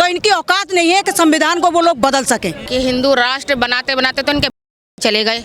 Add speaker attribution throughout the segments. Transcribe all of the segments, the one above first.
Speaker 1: तो इनकी औकात नहीं है कि संविधान को वो लोग बदल सकें।
Speaker 2: कि हिंदू राष्ट्र बनाते बनाते तो इनके चले गए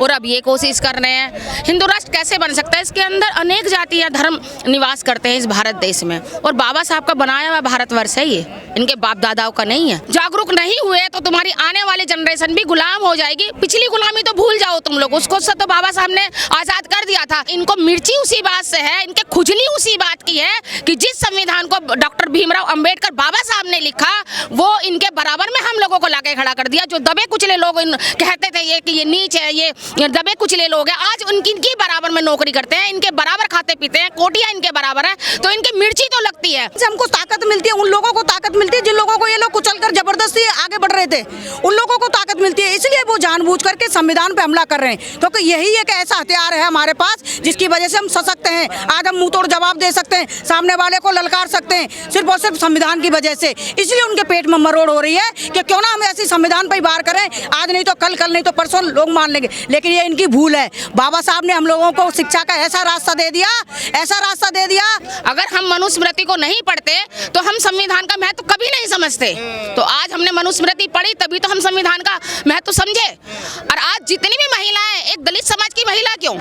Speaker 2: और अब ये कोशिश कर रहे हैं। हिंदू राष्ट्र कैसे बन सकता है? इसके अंदर अनेक जातियां धर्म निवास करते हैं इस भारत देश में, और बाबा साहब का बनाया हुआ भारतवर्ष है ये, इनके बाप दादाओं का नहीं है। जागरूक नहीं हुए तो तुम्हारी आने वाली जनरेशन भी गुलाम हो जाएगी। पिछली गुलामी तो भूल जाओ तुम लोग, उसको तो बाबा साहब ने आजाद कर दिया था। इनको मिर्ची उसी बात से है, इनके खुजली उसी बात की है कि जिस संविधान को डॉक्टर भीमराव अंबेडकर बाबा साहब ने लिखा वो इनके बराबर में हम लोगों को लाके खड़ा कर दिया। जो दबे कुचले लोग कहते थे ये नीच है, ये दबे कुचले लोग हैं, आज इनकी बराबर में नौकरी करते हैं, इनके बराबर खाते पीते हैं, कोटियां इनके बराबर है, तो इनकी मिर्ची तो लगती है।
Speaker 1: हमको ताकत मिलती है, उन लोगों को ताकत मिलती है जिन लोगों को ये लोग कुचल कर जबरदस्ती आगे बढ़ रहे थे, उन लोगों को ताकत मिलती है। इसलिए वो जानबूझ करके संविधान पे हमला कर रहे हैं, क्योंकि यही एक ऐसा हथियार है हमारे पास जिसकी वजह से हम सशक्त हैं। आज हम मुंह तोड़ जवाब दे सकते हैं, सामने वाले को ललकार सकते हैं, सिर्फ और सिर्फ संविधान की वजह से। इसलिए उनके पेट में मरोड़ हो रही है कि क्यों ना हम ऐसी संविधान पर ही वार करें, आज नहीं तो कल, कल नहीं तो परसों लोग मान लेंगे। लेकिन ये इनकी भूल है। बाबा साहब ने हम लोगों को शिक्षा का ऐसा रास्ता दे दिया, ऐसा रास्ता दे दिया।
Speaker 2: अगर हम मनुस्मृति को नहीं पढ़ते तो हम संविधान का महत्व कभी नहीं समझते। तो आज हमने मनुस्मृति पढ़ी तभी तो हम संविधान का महत्व समझे। और आज जितनी भी महिलाएं, एक दलित समाज की महिला क्यों,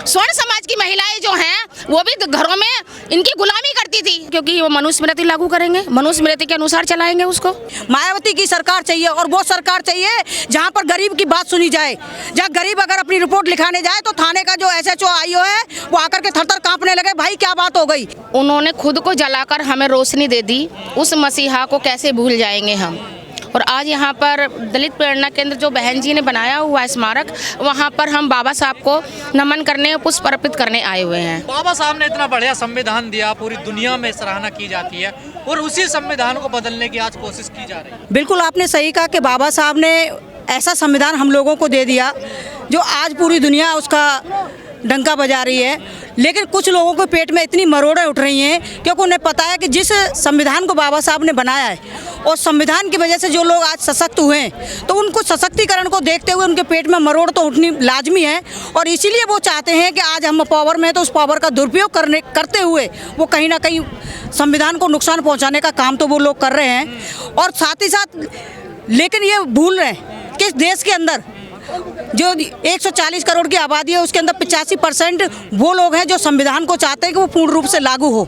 Speaker 2: स्वर्ण समाज की महिलाएं जो हैं वो भी घरों में इनकी गुलामी करती थी, क्योंकि वो मनुस्मृति लागू करेंगे, मनुस्मृति के अनुसार चलाएंगे उसको।
Speaker 1: मायावती की सरकार चाहिए, और वो सरकार चाहिए जहाँ पर गरीब की बात सुनी जाए। जहाँ गरीब अगर अपनी रिपोर्ट लिखाने जाए तो थाने का जो SHO IO है वो आकर के थर-थर कांपने लगे, भाई क्या बात हो गई।
Speaker 2: उन्होंने खुद को जलाकर हमें रोशनी दे दी, उस मसीहा को कैसे भूल जाएंगे हम। और आज यहाँ पर दलित प्रेरणा केंद्र जो बहन जी ने बनाया हुआ स्मारक, वहाँ पर हम बाबा साहब को नमन करने और पुष्प अर्पित करने आए हुए हैं।
Speaker 3: बाबा साहब ने इतना बढ़िया संविधान दिया, पूरी दुनिया में सराहना की जाती है, और उसी संविधान को बदलने की आज कोशिश की जा रही है।
Speaker 1: बिल्कुल आपने सही कहा कि बाबा साहब ने ऐसा संविधान हम लोगों को दे दिया जो आज पूरी दुनिया उसका डंका बजा रही है। लेकिन कुछ लोगों के पेट में इतनी मरोड़ें उठ रही हैं क्योंकि उन्हें पता है कि जिस संविधान को बाबा साहब ने बनाया है और संविधान की वजह से जो लोग आज सशक्त हुए हैं, तो उनको सशक्तिकरण को देखते हुए उनके पेट में मरोड़ तो उठनी लाजमी है। और इसीलिए वो चाहते हैं कि आज हम पावर में हैं तो उस पावर का दुरुपयोग करते हुए वो कहीं ना कहीं संविधान को नुकसान पहुँचाने का काम तो वो लोग कर रहे हैं। और साथ ही साथ लेकिन ये भूल रहे हैं कि इस देश के अंदर जो 140 करोड़ की आबादी है उसके अंदर 85% वो लोग हैं जो संविधान को चाहते हैं कि वो पूर्ण रूप से लागू हो।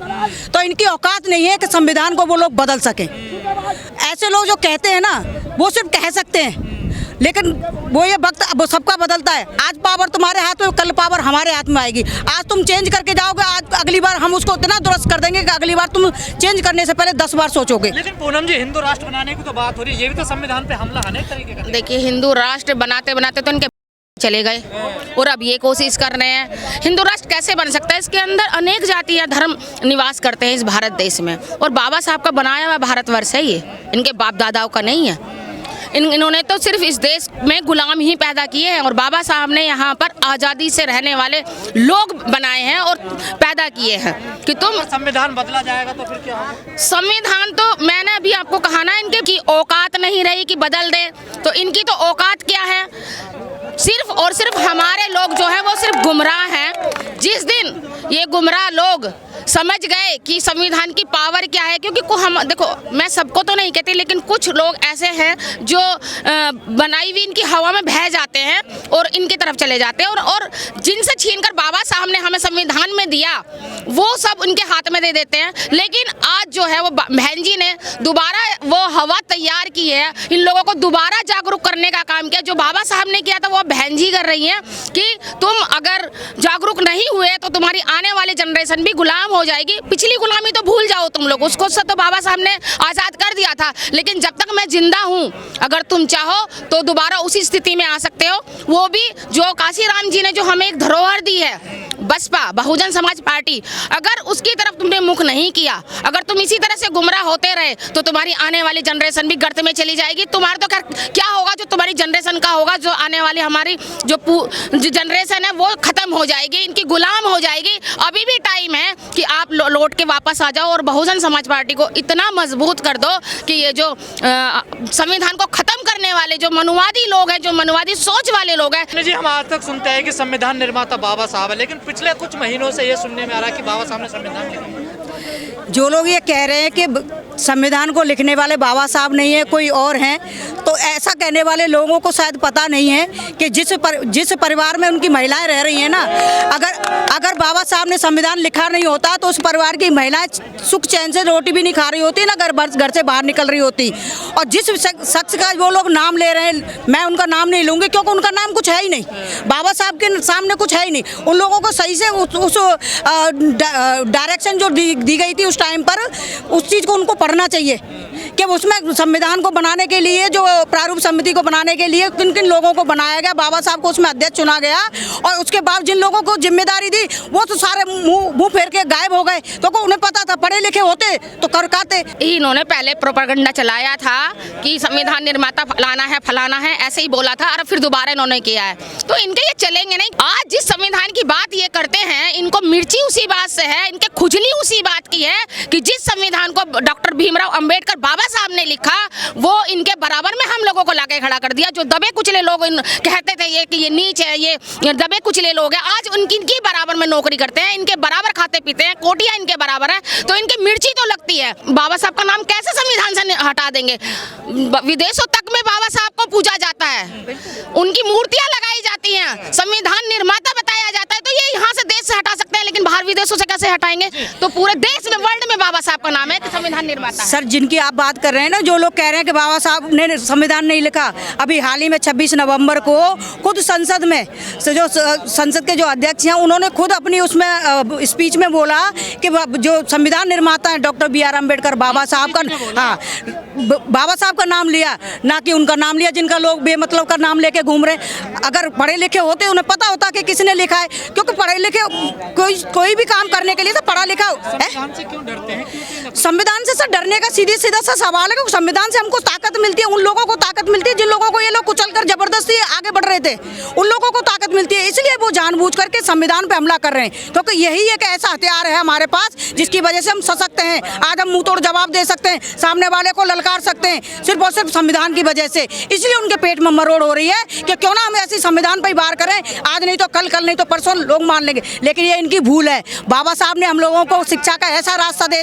Speaker 1: तो इनकी औकात नहीं है कि संविधान को वो लोग बदल सकें। ऐसे लोग जो कहते हैं ना वो सिर्फ कह सकते हैं, लेकिन वो ये वक्त अब सबका बदलता है। आज पावर तुम्हारे हाथ में, कल पावर हमारे हाथ में आएगी। आज तुम चेंज करके जाओगे, आज अगली बार हम उसको इतना दुरुस्त कर देंगे कि अगली बार तुम चेंज करने से पहले 10 बार सोचोगे।
Speaker 3: लेकिन पूनम जी, हिंदू राष्ट्र बनाने की तो बात हो रही है, ये भी तो संविधान पे हमला अनेक तरीके का।
Speaker 2: देखिए, हिंदू राष्ट्र बनाते बनाते तो इनके चले गए और अब ये कोशिश कर रहे हैं। हिंदू राष्ट्र कैसे बन सकता है? इसके अंदर अनेक जातियां धर्म निवास करते हैं इस भारत देश में, और बाबा साहब का बनाया हुआ भारतवर्ष है ये, इनके बाप दादाओं का नहीं है। इन्होंने तो सिर्फ इस देश में गुलाम ही पैदा किए हैं, और बाबा साहब ने यहाँ पर आज़ादी से रहने वाले लोग बनाए हैं और पैदा किए हैं। कि तुम
Speaker 3: संविधान बदला जाएगा तो फिर क्या होगा?
Speaker 2: संविधान तो मैंने अभी आपको कहा ना, इनके की औकात नहीं रही कि बदल दे, तो इनकी तो औकात क्या है? सिर्फ और सिर्फ हमारे लोग जो हैं वो सिर्फ गुमराह हैं। जिस दिन ये गुमराह लोग समझ गए कि संविधान की पावर क्या है, क्योंकि हम देखो, मैं सबको तो नहीं कहती, लेकिन कुछ लोग ऐसे हैं जो बनाई हुई इनकी हवा में बह जाते हैं और इनकी तरफ चले जाते हैं, और जिनसे छीनकर बाबा साहब ने हमें संविधान में दिया वो सब उनके हाथ में दे देते हैं। लेकिन आज जो है वो बहन जी ने दोबारा वो हवा तैयार की है, इन लोगों को दोबारा जागरूक करने का काम किया। जो बाबा साहब ने किया था वो बहन जी कर रही हैं कि तुम अगर जागरूक नहीं हुए तो तुम्हारी आने वाली जनरेशन भी गुलाम हो जाएगी। पिछली गुलामी तो भूल जाओ तुम लोग, उसको तो बाबा साहब ने आज़ाद कर दिया था। लेकिन जब तक मैं जिंदा हूँ, अगर तुम चाहो तो दोबारा उसी स्थिति में आ सकते हो। वो भी जो काशीराम जी ने जो हमें एक धरोहर दी है, बसपा बहुजन समाज पार्टी, अगर उसकी तरफ तुमने मुख नहीं किया, अगर तुम इसी तरह से गुमराह होते रहे तो तुम्हारी आने वाली जनरेशन भी गर्त में चली जाएगी। तुम्हारा तो क्या होगा, जो तुम्हारी जनरेशन का होगा, जो आने वाली हमारी जो जनरेशन है वो खत्म हो जाएगी, इनकी गुलाम हो जाएगी। अभी भी टाइम है कि आप लौट के वापस आ जाओ और बहुजन समाज पार्टी को इतना मजबूत कर दो कि ये जो संविधान को खत्म करने वाले जो मनुवादी लोग हैं, जो मनुवादी सोच वाले लोग हैं।
Speaker 3: जी, हम आज तक सुनते हैं कि संविधान निर्माता बाबा साहब है, लेकिन पिछले कुछ महीनों से ये सुनने में आ रहा है कि बाबा साहब ने संविधान लिखा।
Speaker 1: जो लोग ये कह रहे हैं कि संविधान को लिखने वाले बाबा साहब नहीं है, कोई और हैं, तो ऐसा कहने वाले लोगों को शायद पता नहीं है कि जिस परिवार में उनकी महिलाएं रह रही हैं ना, अगर बाबा साहब ने संविधान लिखा नहीं होता तो उस परिवार की महिलाएं सुख चैन से रोटी भी नहीं खा रही होती ना, घर से बाहर निकल रही होती। और जिस शख्स का वो लोग नाम ले रहे हैं, मैं उनका नाम नहीं लूँगी क्योंकि उनका नाम कुछ है ही नहीं, बाबा साहब के सामने कुछ है ही नहीं। उन लोगों को सही से उस डायरेक्शन जो दी गई थी उस टाइम पर, उस चीज़ को उनको पढ़ना चाहिए कि उसमें संविधान को बनाने के लिए, जो प्रारूप समिति को बनाने के लिए किन किन लोगों को बनाया गया, बाबा साहब को उसमें अध्यक्ष चुना गया, और उसके बाद जिन लोगों को जिम्मेदारी दी वो तो सारे मुंह फेर के गायब हो गए, क्योंकि उन्हें पता था पढ़े लिखे होते तो कर पाते।
Speaker 2: इन्होंने पहले प्रोपेगेंडा चलाया था कि संविधान निर्माता फलाना है, ऐसे ही बोला था, और फिर दोबारा इन्होंने किया है, तो इनके ये चलेंगे नहीं। आज जिस संविधान की बात ये करते हैं, इनको मिर्ची उसी बात से है, इनके खुजली उसी बात की है कि जिस संविधान को डॉक्टर भीमराव अंबेडकर बाबा साहब ने लिखा, वो इनके बराबर में हम लोगों को लाके खड़ा कर दिया। जो दबे कुचले लोग कहते थे ये कि ये नीच है, ये दबे कुचले लोग हैं, आज इनकी बराबर में नौकरी करते हैं, इनके बराबर खाते पीते हैं, कोटियां इनके बराबर है, तो इनकी मिर्ची तो लगती है। बाबा साहब का नाम कैसे संविधान से हटा देंगे? विदेशों तक में बाबा साहब को पूजा जाता है, उनकी मूर्तियां लगाई जाती हैं, संविधान निर्माता बताया जाता है, तो ये यहाँ से देश से हटा सकते हैं, लेकिन बाहर विदेशों से कैसे हटाएंगे? तो पूरे देश में, वर्ल्ड में बाबा साहब का नाम है कि संविधान निर्माता है।
Speaker 1: सर, जिनकी आप बात कर रहे हैं ना, जो लोग कह रहे हैं कि बाबा साहब ने संविधान नहीं लिखा, अभी हाल ही में 26 नवंबर को खुद संसद में जो संसद के जो अध्यक्ष हैं, उन्होंने खुद अपनी उसमें स्पीच में बोला कि जो संविधान निर्माता है डॉक्टर BR अम्बेडकर, बाबा साहब का, हाँ, बाबा साहब का नाम लिया, ना कि उनका नाम लिया जिनका लोग बेमतलब का नाम लेके घूम रहे। अगर पढ़े लिखे होते उन्हें पता होता कि किसने लिखा है, क्योंकि पढ़े लिखे कोई भी काम करने के लिए तो पढ़ा लिखा है।
Speaker 3: से क्यों डरते हैं?
Speaker 1: संविधान से सर डरने का सीधा सा सवाल है कि संविधान से हमको ताकत मिलती है, उन लोगों को ताकत मिलती है जिन लोगों को ये लोग कुचल कर जबरदस्ती आगे बढ़ रहे थे, उन लोगों को ताकत मिलती है, इसलिए वो जानबूझ करके संविधान पे हमला कर रहे हैं, क्योंकि यही एक ऐसा हथियार है हमारे पास जिसकी वजह से हम सशक्त हैं। आज हम मुंह तोड़ जवाब दे सकते हैं, सामने वाले को ललकार सकते हैं, सिर्फ और सिर्फ संविधान की वजह से। इसलिए उनके पेट में मरोड़ हो रही है कि क्यों ना हम ऐसी संविधान पर ही वार करें, आज नहीं तो कल नहीं तो परसों लोग मान लेंगे। लेकिन ये इनकी भूल है। बाबा साहब ने हम लोगों को शिक्षा का ऐसा रास्ता दे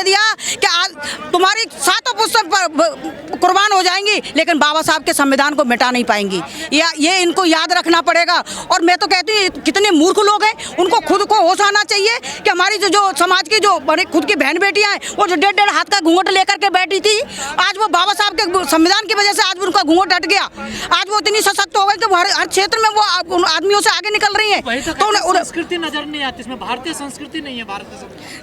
Speaker 1: दिया कि आज तुम्हारी सातों पुस्तक कुर्बान हो जाएंगी, लेकिन बाबा साहब के संविधान को मिटा नहीं पाएंगी। ये इनको याद रखना पड़ेगा। और मैं तो कहती हूँ कितने मूर्ख लोग हैं, उनको खुद को होश आना चाहिए कि हमारी जो समाज की जो बड़े खुद की बहन बेटियां हैं, वो जो 1.5 हाथ का घूंघट लेकर के बैठी थी, आज वो बाबा साहब के संविधान की वजह से आज उनका घूंघट हट गया। आज वो इतनी सशक्त हो गई कि हर क्षेत्र में वो आदमियों से आगे निकल रही है।
Speaker 3: तो संस्कृति नजर नहीं आती, इसमें भारतीय संस्कृति नहीं है।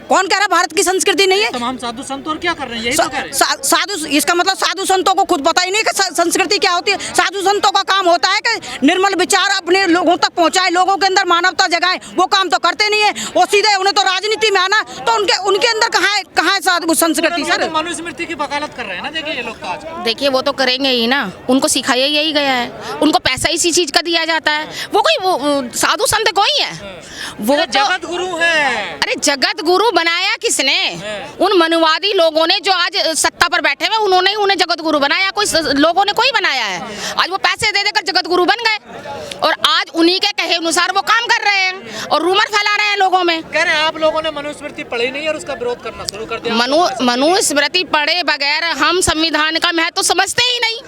Speaker 1: कौन कह रहा भारत की संस्कृति नहीं है?
Speaker 3: तमाम साधु संत और क्या कर रहे हैं, यही तो कह रहे हैं।
Speaker 1: साधु, इसका मतलब साधु संतों को खुद पता ही नहीं कि संस्कृति क्या होती है। साधु संतों का काम होता है कि निर्मल विचार अपने लोगों तक पहुंचाए, लोगों के अंदर मानवता जगाए, वो काम तो करते नहीं है। वो सीधे उन्हें तो राजनीति में आना, तो उनके अंदर कहाँ है साधु संस्कृति? सर,
Speaker 3: मनुस्मृति की वकालत कर रहे हैं ना, देखिए ये लोग तो आज।
Speaker 2: देखिए वो तो करेंगे ही ना, उनको सिखाया यही गया है, उनको पैसा इसी चीज का दिया जाता है। वो साधु संत कोई है? वो
Speaker 3: जगत गुरु है।
Speaker 2: अरे जगत गुरु बनाया किसने? उन मनुवादी लोगों ने जो आज सत्ता पर बैठे हुए, उन्होंने ही उन्हें जगत गुरु बनाया। कोई लोगों ने कोई बनाया है? आज वो पैसे दे देकर जगत गुरु बन गए और आज उन्हीं के कहे अनुसार वो काम कर रहे हैं और रूमर फैला रहे हैं लोगों में।
Speaker 3: कह रहे हैं आप लोगों ने मनुस्मृति पढ़ी नहीं और उसका विरोध करना शुरू कर दिया।
Speaker 2: मनुस्मृति पढ़े बगैर हम संविधान का महत्व समझते ही नहीं।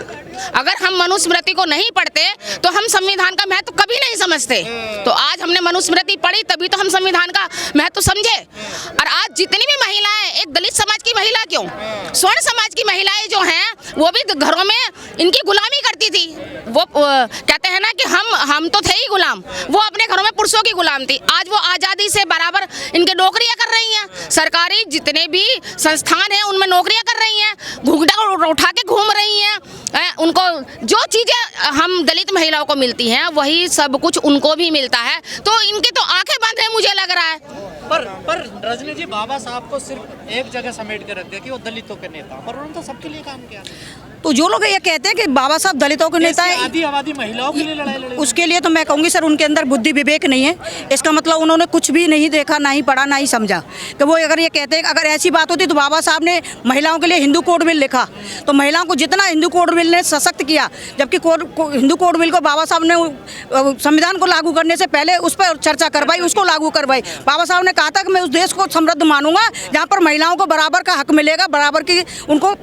Speaker 2: अगर हम मनुस्मृति को नहीं पढ़ते तो हम संविधान का महत्व कभी नहीं समझते। तो आज हमने मनुस्मृति पढ़ी तभी तो हम संविधान का महत्व समझे। और आज जितनी भी महिलाएं, एक दलित समाज की महिला क्यों, स्वर्ण समाज की महिलाएं जो हैं, वो भी घरों में इनकी गुलामी करती थी। वो कहते हैं ना कि हम तो थे ही गुलाम, वो अपने घरों में पुरुषों की गुलाम थी। आज वो आज़ादी से बराबर इनके नौकरियां कर रही हैं। सरकारी जितने भी संस्थान हैं उनमें नौकरियां कर रही हैं, घूंघटा उठा के घूम रही हैं। उनको जो चीज़ें हम दलित महिलाओं को मिलती हैं वही सब कुछ उनको भी मिलता है। तो इनकी तो आंखें बंद है, मुझे लग रहा है।
Speaker 3: पर रजनी जी, बाबा साहब को सिर्फ एक जगह समेट के रख दिया कि वो दलितों के नेता, पर उन्होंने तो सबके लिए काम किया।
Speaker 1: तो जो लोग ये कहते हैं कि बाबा साहब दलितों के नेता है,
Speaker 3: आदिवासी महिलाओं के लिए लड़ाई लड़ी,
Speaker 1: उसके लिए तो मैं कहूँगी सर उनके अंदर बुद्धि विवेक नहीं है। इसका मतलब उन्होंने कुछ भी नहीं देखा, ना ही पढ़ा, ना ही समझा। कि वो अगर ये कहते हैं, अगर ऐसी बात होती तो बाबा साहब ने महिलाओं के लिए हिंदू कोड बिल लिखा, तो महिलाओं को जितना हिंदू कोड बिल ने सशक्त किया, जबकि हिंदू कोड बिल को बाबा साहब ने संविधान को लागू करने से पहले उस पर चर्चा करवाई, उसको लागू करवाई। बाबा साहब ने कहा था कि मैं उस देश को समृद्ध मानूंगा जहाँ पर महिलाओं को बराबर का हक मिलेगा, बराबर की उनको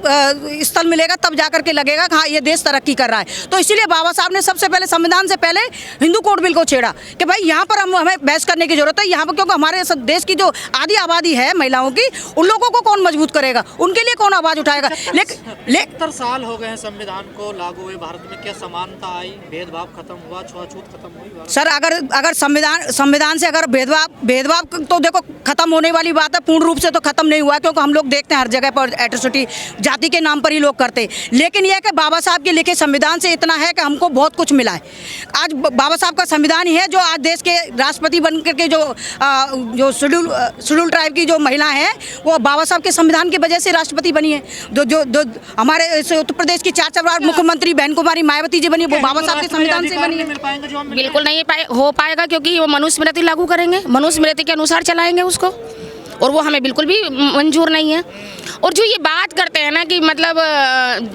Speaker 1: स्थल मिलेगा, तब जाकर के लगेगा कि हाँ ये देश तरक्की कर रहा है। तो इसीलिए बाबा साहब ने सबसे पहले संविधान से पहले हिंदू कोड बिल को छेड़ा कि भाई यहाँ पर हमें बहस करने की जरूरत है, यहाँ पर क्योंकि हमारे देश की जो आधी आबादी है महिलाओं की, उन लोगों को कौन मजबूत करेगा, उनके लिए कौन आवाज उठाएगा। लेकिन
Speaker 3: 70 साल हो गए हैं संविधान को लागू हुए भारत में, क्या समानता आई, भेदभाव खत्म हुआ, छुआछूत खत्म हुई?
Speaker 1: सर अगर संविधान से अगर भेदभाव तो देखो खत्म होने वाली बात है, पूर्ण रूप से तो खत्म नहीं हुआ, क्योंकि हम लोग देखते हैं हर जगह पर एट्रोसिटी जाति के नाम पर ही लोग करते हैं। लेकिन यह है कि बाबा साहब के लिखे संविधान से इतना है कि हमको बहुत कुछ मिला है। आज बाबा साहब का संविधान ही है जो आज देश के राष्ट्रपति बन करके जो शेड्यूल ट्राइब की जो महिला हैं वो बाबा साहब के संविधान की वजह से राष्ट्रपति बनी है। जो हमारे उत्तर प्रदेश की 4 बार मुख्यमंत्री बहन कुमारी मायावती जी बनी, वो बाबा साहब के संविधान से बनी है।
Speaker 2: बिल्कुल नहीं हो पाएगा, क्योंकि वो मनुस्मृति लागू करेंगे, मनुस्मृति के अनुसार चलाएंगे उसको, और वो हमें बिल्कुल भी मंजूर नहीं है। और जो ये बात करते हैं ना कि मतलब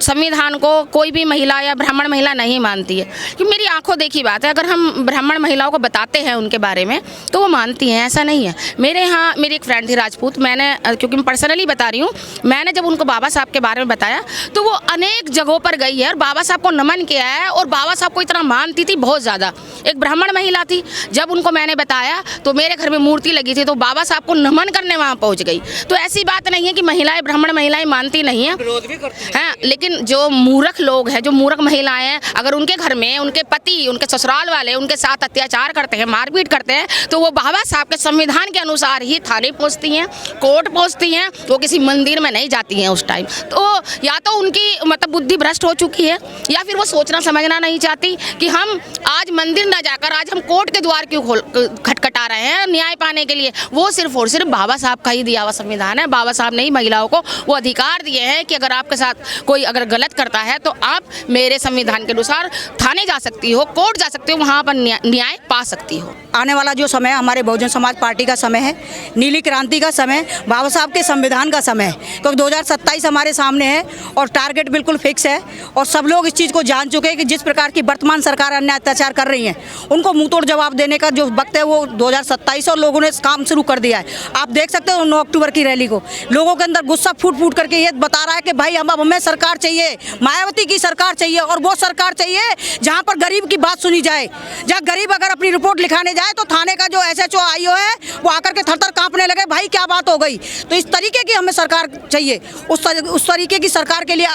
Speaker 2: संविधान को कोई भी महिला या ब्राह्मण महिला नहीं मानती है, कि मेरी आंखों देखी बात है, अगर हम ब्राह्मण महिलाओं को बताते हैं उनके बारे में तो वो मानती हैं, ऐसा नहीं है। मेरे यहाँ मेरी एक फ्रेंड थी राजपूत, मैंने क्योंकि मैं पर्सनली बता रही हूँ, मैंने जब उनको बाबा साहब के बारे में बताया तो वो अनेक जगहों पर गई है और बाबा साहब को नमन किया है, और बाबा साहब को इतना मानती थी बहुत ज़्यादा। एक ब्राह्मण महिला थी, जब उनको मैंने बताया तो मेरे घर में मूर्ति लगी थी, तो बाबा साहब को नमन करने वहाँ पहुँच गई। तो ऐसी बात नहीं है कि महिलाएं ब्राह्मण महिलाएं मानती नहीं है,
Speaker 3: विरोध भी करती हैं।
Speaker 2: हाँ, लेकिन जो मूर्ख लोग हैं, जो मूर्ख महिलाएं हैं, अगर उनके घर में उनके पति, उनके ससुराल वाले उनके साथ अत्याचार करते हैं, मारपीट करते हैं, तो वो बाबा साहब के संविधान के अनुसार ही थाने पहुँचती हैं, कोर्ट पहुँचती हैं, वो किसी मंदिर में नहीं जाती हैं उस टाइम। तो या तो उनकी मतलब बुद्धि भ्रष्ट हो चुकी है, या फिर वो सोचना समझना नहीं चाहती कि हम आज मंदिर ना जाकर आज हम कोर्ट के द्वार क्यों खटखटा रहे हैं न्याय पाने के लिए। वो सिर्फ और सिर्फ बाबा साहब का ही दिया हुआ संविधान है। बाबा साहब ने ही महिलाओं को वो अधिकार दिए हैं कि अगर आपके साथ कोई अगर गलत करता है तो आप मेरे संविधान के अनुसार थाने जा सकती हो, कोर्ट जा सकती हो, वहाँ पर न्याय पा सकती हो।
Speaker 1: आने वाला जो समय हमारे बहुजन समाज पार्टी का समय है, नीली क्रांति का समय, बाबा साहब के संविधान का समय है, क्योंकि 2027 हमारे सामने है और टारगेट बिल्कुल फिक्स है। और सब लोग इस चीज़ को जान चुके हैं कि जिस प्रकार की वर्तमान सरकार अन्याय अत्याचार कर रही है, उनको मुंहतोड़ जवाब देने का जो वक्त है वो 2027, और लोगों ने काम शुरू कर दिया है। आप देख सकते हो 9 अक्टूबर की रैली को, लोगों के अंदर गुस्सा फूट फूट करके ये बता रहा है कि भाई अब हमें सरकार चाहिए, मायावती की सरकार चाहिए, और वो सरकार चाहिए जहाँ पर गरीब की बात सुनी जाए, जहाँ गरीब अगर अपनी रिपोर्ट लिखाने जाए तो थाने का जो SHO IO है वो आकर के थर-थर कांपने लगे, भाई क्या बात हो गई। तो इस तरीके की हमें सरकार चाहिए। उस तरीके की सरकार के लिए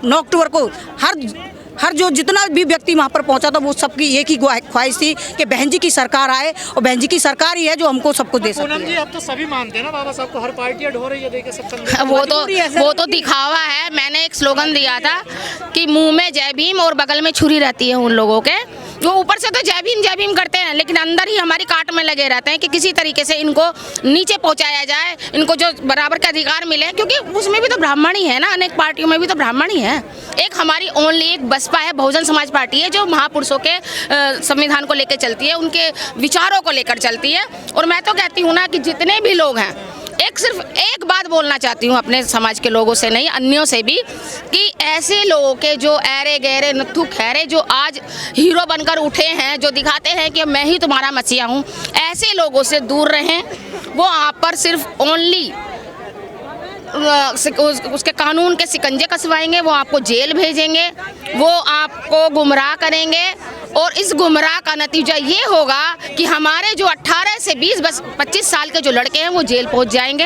Speaker 1: 9 अक्टूबर को हर जो जितना भी व्यक्ति वहाँ पर पहुँचा था वो सबकी एक ही ख्वाहिश थी कि बहन जी की सरकार आए, और बहन जी की सरकार ही है जो हमको सबको दे सकती है।
Speaker 3: पूनम जी, अब तो सभी मानते हैं ना बाबा साहब को, हर पार्टी ढो रही है, देखिए सब
Speaker 2: वो तो दिखावा है। मैंने एक स्लोगन दिया था कि मुंह में जय भीम और बगल में छुरी रहती है उन लोगों के, जो ऊपर से तो जय भीम करते हैं, लेकिन अंदर ही हमारी काट में लगे रहते हैं कि किसी तरीके से इनको नीचे पहुंचाया जाए, इनको जो बराबर का अधिकार मिले, क्योंकि उसमें भी तो ब्राह्मण ही है ना, अनेक पार्टियों में भी तो ब्राह्मण ही है। एक हमारी ओनली एक बसपा है, बहुजन समाज पार्टी है, जो महापुरुषों के संविधान को लेकर चलती है, उनके विचारों को लेकर चलती है। और मैं तो कहती हूँ ना कि जितने भी लोग हैं, सिर्फ एक बात बोलना चाहती हूँ अपने समाज के लोगों से नहीं, अन्यों से भी, कि ऐसे लोगों के जो ऐरे गहरे नथु खैरे जो आज हीरो बनकर उठे हैं, जो दिखाते हैं कि मैं ही तुम्हारा मसीहा हूँ, ऐसे लोगों से दूर रहें। वो आप पर सिर्फ ओनली उसके कानून के शिकंजे कसवाएंगे, वो आपको जेल भेजेंगे, वो आपको गुमराह करेंगे, और इस गुमराह का नतीजा ये होगा कि हमारे जो 18 से 20-25 साल के जो लड़के हैं वो जेल पहुंच जाएंगे।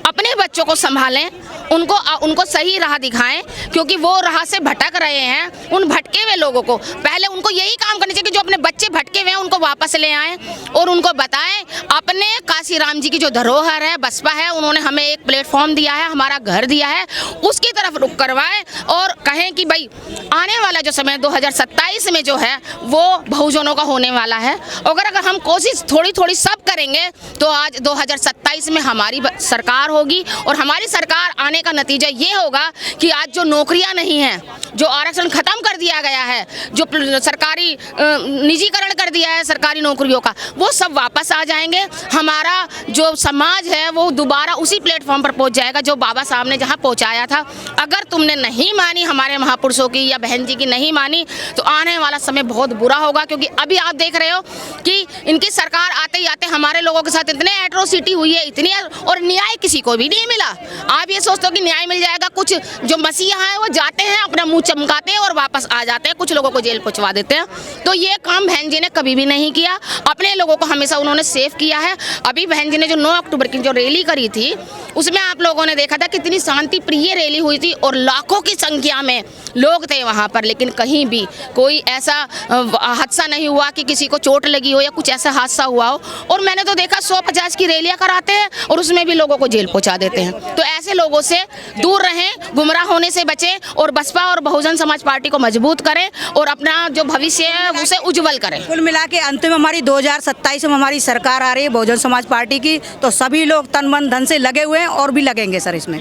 Speaker 2: अपने बच्चों को संभालें, उनको सही राह दिखाएं, क्योंकि वो राह से भटक रहे हैं। उन भटके हुए लोगों को पहले उनको यही काम करना चाहिए कि जो अपने बच्चे भटके हुए हैं उनको वापस ले आएं, और उनको बताएं अपने काशीराम जी की जो धरोहर है, बसपा है, उन्होंने हमें एक प्लेटफॉर्म दिया है, हमारा घर दिया है, उसकी तरफ रुख करवाएं, और कहें कि भाई आने वाला जो समय 2027 में जो है वो बहुजनों का होने वाला है। अगर हम कोशिश थोड़ी थोड़ी सब करेंगे तो आज 2027 में हमारी सरकार होगी और हमारी सरकार आने का नतीजा ये होगा कि आज जो नौकरियां नहीं हैं, जो आरक्षण खत्म कर दिया गया है, जो सरकारी निजीकरण कर दिया है सरकारी नौकरियों का, वो सब वापस आ जाएंगे। हमारा जो समाज है वो दोबारा उसी प्लेटफॉर्म पर पहुंच जाएगा जो बाबा साहब ने जहां पहुंचाया था। अगर तुमने नहीं मानी हमारे महापुरुषों की या बहन जी की नहीं मानी तो आने वाला समय बहुत बुरा होगा, क्योंकि अभी आप देख रहे हो कि इनकी सरकार आते ही आते हमारे लोगों के साथ इतने एट्रोसिटी हुई है, इतनी, और न्याय किसी को भी नहीं मिला। आप ये सोचते हो कि न्याय मिल जाएगा, कुछ जो मसीहा है वो जाते हैं अपना मुंह चमकाते हैं और वापस आ जाते हैं, कुछ लोगों को जेल पहुंचवा देते हैं। तो ये काम बहन जी ने कभी भी नहीं किया, अपने लोगों को हमेशा उन्होंने सेव किया है। अभी बहन जी ने जो 9 अक्टूबर की जो रैली करी थी उसमें आप लोगों ने देखा था कितनी शांति प्रिय रैली हुई थी और लाखों की संख्या में लोग थे वहाँ पर, लेकिन कहीं भी कोई ऐसा हादसा नहीं हुआ कि किसी को चोट लगी हो या कुछ ऐसा हादसा हुआ हो। और मैंने तो देखा 150 की रैलियां कराते हैं और उसमें भी लोगों को जेल पहुंचा देते हैं। तो ऐसे लोगों से दूर रहें, गुमराह होने से बचें और बसपा और बहुजन समाज पार्टी को मजबूत करें और अपना जो भविष्य है उसे उज्जवल करें।
Speaker 1: कुल मिला के अंत में हमारी 2027 में हमारी सरकार आ रही है बहुजन समाज पार्टी की, तो सभी लोग तन मन धन से लगे हुए हैं और भी लगेंगे सर इसमें।